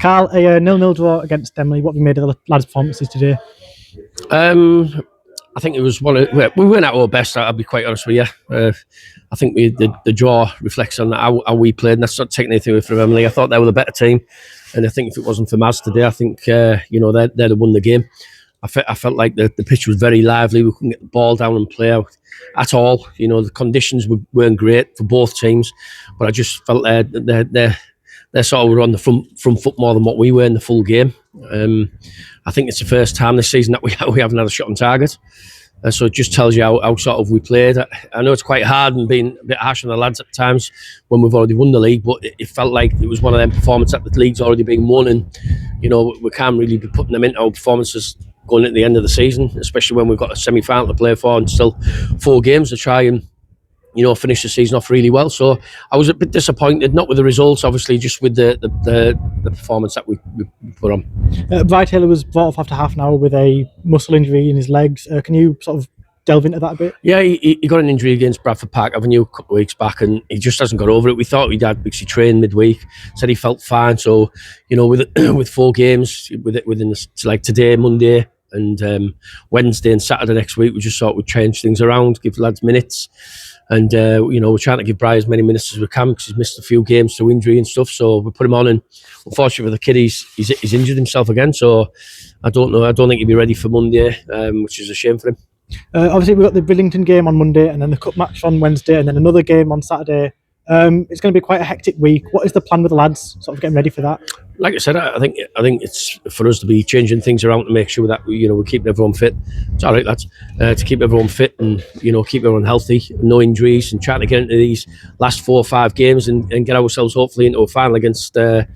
Carl, a 0-0 draw against Emley. What have you made of the lads' performances today? I think it was we weren't at our best. I'll be quite honest with you. I think the draw reflects on how we played, and that's not taking anything away from Emley. I thought they were the better team, and I think if it wasn't for Maz today, I think they'd have won the game. I felt like the pitch was very lively. We couldn't get the ball down and play out at all. The conditions weren't great for both teams, but I just felt they sort of were on the front foot more than what we were in the full game. I think it's the first time this season that we haven't had a shot on target. So it just tells you how sort of we played. I know it's quite hard and being a bit harsh on the lads at times when we've already won the league, but it felt like it was one of them performances that the league's already been won, and we can't really be putting them into our performances going at the end of the season, especially when we've got a semi-final to play for and still 4 games to try and finish the season off really well. So I was a bit disappointed, not with the results, obviously, just with the performance that we put on. Bri Taylor was brought off after half an hour with a muscle injury in his legs. Can you sort of delve into that a bit? Yeah, he got an injury against Bradford Park Avenue a couple of weeks back, and he just hasn't got over it. We thought he'd had, because he trained midweek, said he felt fine. So with 4 games within like today, Monday, and Wednesday and Saturday next week, we just thought we'd change things around, give lads minutes. And, we're trying to give Bri as many minutes as we can because he's missed a few games to injury and stuff. So we put him on, and unfortunately for the kid, he's injured himself again. So I don't know. I don't think he'll be ready for Monday, which is a shame for him. Obviously, we've got the Bridlington game on Monday, and then the cup match on Wednesday, and then another game on Saturday. It's going to be quite a hectic week. What is the plan with the lads, sort of getting ready for that? Like I said, I think it's for us to be changing things around to make sure that we're keeping everyone fit. It's all right, lads, to keep everyone fit and keep everyone healthy, no injuries, and trying to get into these last 4 or 5 games and get ourselves hopefully into a final against I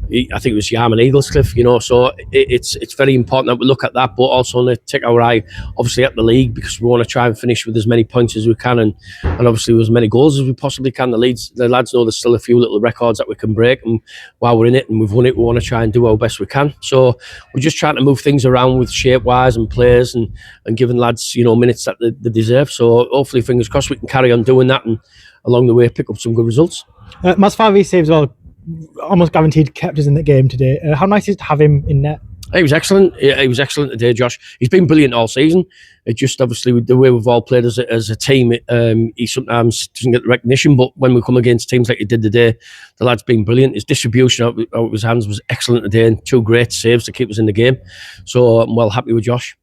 think it was Yarm and Eaglescliff. So it's very important that we look at that, but also to take our eye obviously at the league, because we want to try and finish with as many points as we can and obviously with as many goals as we possibly can. The lads know there's still a few little records that we can break, and while we're in it and we've won it, we want to try and do our best we can. So we're just trying to move things around with shape-wise and players and giving lads minutes that they deserve. So hopefully, fingers crossed, we can carry on doing that and along the way pick up some good results. Maz 5 saves well, almost guaranteed kept us in the game today. How nice is it to have him in net? He was excellent. He was excellent today, Josh. He's been brilliant all season. It just obviously with the way we've all played as a team, he sometimes doesn't get the recognition. But when we come against teams like he did today, the lad's been brilliant. His distribution out of his hands was excellent today, and 2 great saves to keep us in the game. So I'm well happy with Josh.